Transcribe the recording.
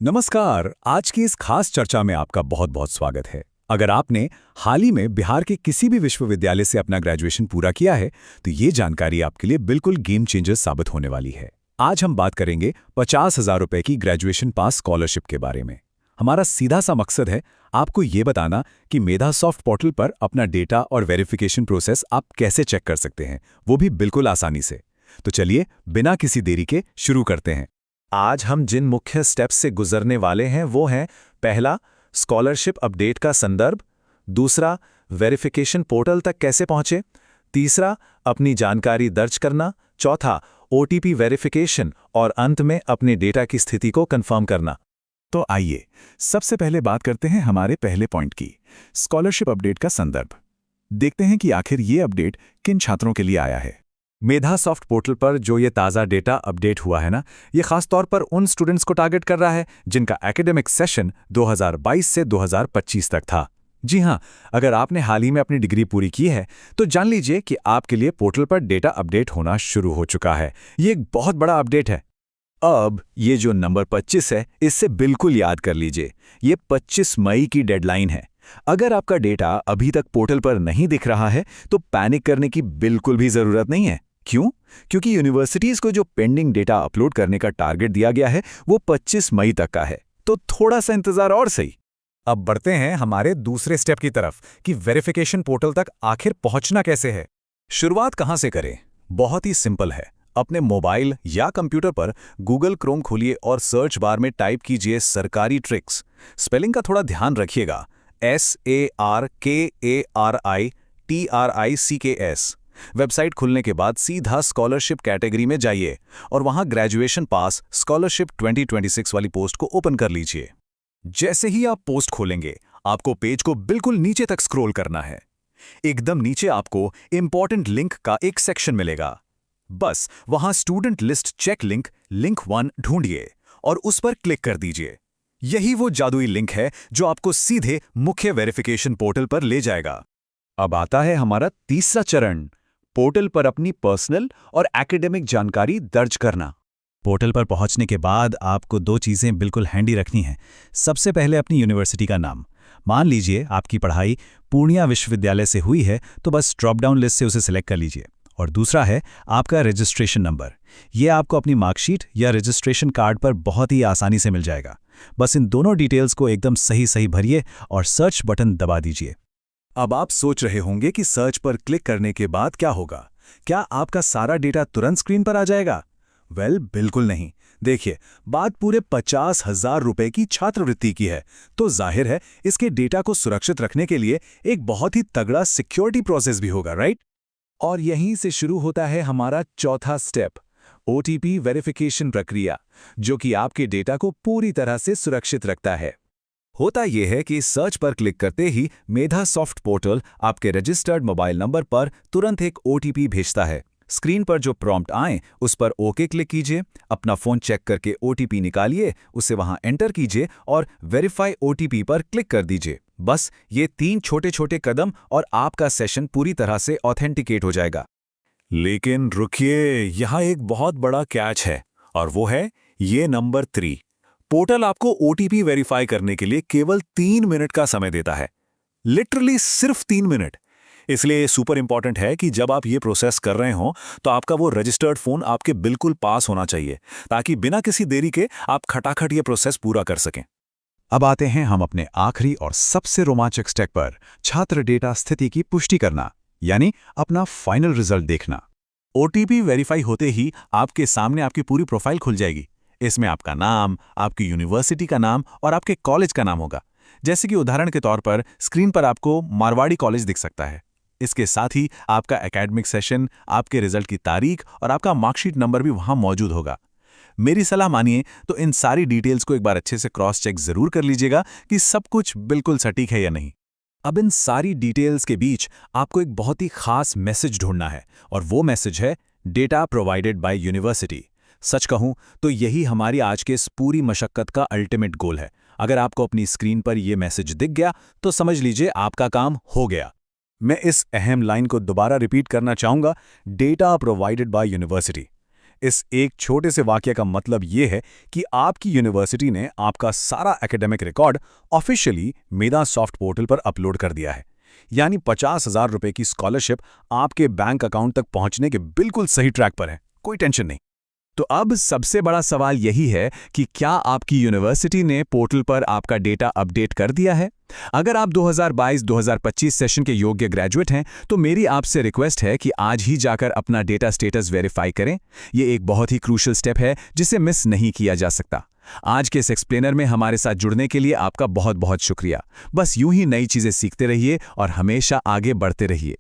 नमस्कार। आज की इस खास चर्चा में आपका बहुत बहुत स्वागत है। अगर आपने हाल ही में बिहार के किसी भी विश्वविद्यालय से अपना ग्रेजुएशन पूरा किया है तो ये जानकारी आपके लिए बिल्कुल गेम चेंजर साबित होने वाली है। आज हम बात करेंगे 50,000 रुपए की ग्रेजुएशन पास स्कॉलरशिप के बारे में। हमारा सीधा सा मकसद है आपको ये बताना कि मेधासॉफ्ट पोर्टल पर अपना डेटा और वेरिफिकेशन प्रोसेस आप कैसे चेक कर सकते हैं, वो भी बिल्कुल आसानी से। तो चलिए बिना किसी देरी के शुरू करते हैं। आज हम जिन मुख्य स्टेप्स से गुजरने वाले हैं वो हैं, पहला, स्कॉलरशिप अपडेट का संदर्भ। दूसरा, वेरिफिकेशन पोर्टल तक कैसे पहुंचे। तीसरा, अपनी जानकारी दर्ज करना। चौथा, ओटीपी वेरिफिकेशन। और अंत में अपने डेटा की स्थिति को कंफर्म करना। तो आइए सबसे पहले बात करते हैं हमारे पहले पॉइंट की, स्कॉलरशिप अपडेट का संदर्भ। देखते हैं कि आखिर ये अपडेट किन छात्रों के लिए आया है। मेधासॉफ्ट पोर्टल पर जो ये ताज़ा डेटा अपडेट हुआ है ना, ये खास तौर पर उन स्टूडेंट्स को टारगेट कर रहा है जिनका एकेडमिक सेशन 2022 से 2025 तक था। जी हाँ, अगर आपने हाल ही में अपनी डिग्री पूरी की है तो जान लीजिए कि आपके लिए पोर्टल पर डेटा अपडेट होना शुरू हो चुका है। ये एक बहुत बड़ा अपडेट है। अब ये जो नंबर 25 है, इससे बिल्कुल याद कर लीजिए, ये 25 मई की डेडलाइन है। अगर आपका डेटा अभी तक पोर्टल पर नहीं दिख रहा है तो पैनिक करने की बिल्कुल भी जरूरत नहीं है। क्यों? क्योंकि यूनिवर्सिटीज को जो पेंडिंग डेटा अपलोड करने का टारगेट दिया गया है वो 25 मई तक का है, तो थोड़ा सा इंतजार और सही। अब बढ़ते हैं हमारे दूसरे स्टेप की तरफ कि वेरिफिकेशन पोर्टल तक आखिर पहुंचना कैसे है। शुरुआत कहां से करें? बहुत ही सिंपल है। अपने मोबाइल या कंप्यूटर पर गूगल क्रोम खोलिए और सर्च बार में टाइप कीजिए सरकारी ट्रिक्स। स्पेलिंग का थोड़ा ध्यान रखिएगा, SARKARITRICKS। वेबसाइट खुलने के बाद सीधा स्कॉलरशिप कैटेगरी में जाइए और वहां ग्रेजुएशन पास स्कॉलरशिप 2026 वाली पोस्ट को ओपन कर लीजिए। जैसे ही आप पोस्ट खोलेंगे आपको पेज को बिल्कुल नीचे तक स्क्रॉल करना है। एकदम नीचे आपको इंपॉर्टेंट लिंक का एक सेक्शन मिलेगा। बस वहां student list check link, link 1 ढूंढिए और उस पर क्लिक कर दीजिए। यही वो जादुई लिंक है जो आपको सीधे मुख्य वेरिफिकेशन पोर्टल पर ले जाएगा। अब आता है हमारा तीसरा चरण, पोर्टल पर अपनी पर्सनल और एकेडमिक जानकारी दर्ज करना। पोर्टल पर पहुंचने के बाद आपको दो चीज़ें बिल्कुल हैंडी रखनी हैं। सबसे पहले अपनी यूनिवर्सिटी का नाम। मान लीजिए आपकी पढ़ाई पूर्णिया विश्वविद्यालय से हुई है तो बस ड्रॉप डाउन लिस्ट से उसे सिलेक्ट कर लीजिए। और दूसरा है आपका रजिस्ट्रेशन नंबर। ये आपको अपनी मार्कशीट या रजिस्ट्रेशन कार्ड पर बहुत ही आसानी से मिल जाएगा। बस इन दोनों डिटेल्स को एकदम सही भरिए और सर्च बटन दबा दीजिए। अब आप सोच रहे होंगे कि सर्च पर क्लिक करने के बाद क्या होगा? क्या आपका सारा डेटा तुरंत स्क्रीन पर आ जाएगा? बिल्कुल नहीं। देखिए, बात पूरे 50,000 रुपए की छात्रवृत्ति की है, तो जाहिर है इसके डेटा को सुरक्षित रखने के लिए एक बहुत ही तगड़ा सिक्योरिटी प्रोसेस भी होगा, राइट? और यहीं से शुरू होता है हमारा चौथा स्टेप, ओटीपी वेरिफिकेशन प्रक्रिया, जो कि आपके डेटा को पूरी तरह से सुरक्षित रखता है। होता यह है कि सर्च पर क्लिक करते ही मेधासॉफ्ट पोर्टल आपके रजिस्टर्ड मोबाइल नंबर पर तुरंत एक ओटीपी भेजता है। स्क्रीन पर जो प्रॉम्प्ट आए उस पर ओके क्लिक कीजिए, अपना फोन चेक करके ओटीपी निकालिए, उसे वहां एंटर कीजिए और वेरीफाई ओटीपी पर क्लिक कर दीजिए। बस ये 3 छोटे-छोटे कदम और आपका सेशन पूरी तरह से ऑथेंटिकेट हो जाएगा। लेकिन रुकिए, यहाँ एक बहुत बड़ा कैच है और वो है ये नंबर 3। पोर्टल आपको ओटीपी वेरीफाई करने के लिए केवल 3 मिनट का समय देता है। लिटरली सिर्फ 3 मिनट। इसलिए ये सुपर इंपॉर्टेंट है कि जब आप ये प्रोसेस कर रहे हो तो आपका वो रजिस्टर्ड फोन आपके बिल्कुल पास होना चाहिए, ताकि बिना किसी देरी के आप खटाखट ये प्रोसेस पूरा कर सकें। अब आते हैं हम अपने आखिरी और सबसे रोमांचक स्टेप पर, छात्र डेटा स्थिति की पुष्टि करना, यानी अपना फाइनल रिजल्ट देखना। ओटीपी वेरीफाई होते ही आपके सामने आपकी पूरी प्रोफाइल खुल जाएगी। इसमें आपका नाम, आपकी यूनिवर्सिटी का नाम और आपके कॉलेज का नाम होगा। जैसे कि उदाहरण के तौर पर स्क्रीन पर आपको मारवाड़ी कॉलेज दिख सकता है। इसके साथ ही आपका एकेडमिक सेशन, आपके रिजल्ट की तारीख और आपका मार्कशीट नंबर भी वहां मौजूद होगा। मेरी सलाह मानिए तो इन सारी डिटेल्स को एक बार अच्छे से क्रॉस चेक जरूर कर लीजिएगा कि सब कुछ बिल्कुल सटीक है या नहीं। अब इन सारी डिटेल्स के बीच आपको एक बहुत ही खास मैसेज ढूंढना है और वो मैसेज है डेटा प्रोवाइडेड बाय यूनिवर्सिटी। सच कहूं तो यही हमारी आज के इस पूरी मशक्कत का अल्टीमेट गोल है। अगर आपको अपनी स्क्रीन पर यह मैसेज दिख गया तो समझ लीजिए आपका काम हो गया। मैं इस अहम लाइन को दोबारा रिपीट करना चाहूंगा, डेटा प्रोवाइडेड बाय यूनिवर्सिटी। इस एक छोटे से वाक्य का मतलब ये है कि आपकी यूनिवर्सिटी ने आपका सारा एकेडमिक रिकॉर्ड ऑफिशियली मेधा सॉफ्ट पोर्टल पर अपलोड कर दिया है। यानी 50,000 रुपए की स्कॉलरशिप आपके बैंक अकाउंट तक पहुंचने के बिल्कुल सही ट्रैक पर है, कोई टेंशन नहीं। तो अब सबसे बड़ा सवाल यही है कि क्या आपकी यूनिवर्सिटी ने पोर्टल पर आपका डेटा अपडेट कर दिया है? अगर आप 2022-2025 सेशन के योग्य ग्रेजुएट हैं, तो मेरी आपसे रिक्वेस्ट है कि आज ही जाकर अपना डेटा स्टेटस वेरीफाई करें। ये एक बहुत ही क्रूशियल स्टेप है जिसे मिस नहीं किया जा सकता। आज के इस एक्सप्लेनर में हमारे साथ जुड़ने के लिए आपका बहुत बहुत शुक्रिया। बस यूं ही नई चीजें सीखते रहिए और हमेशा आगे बढ़ते रहिए।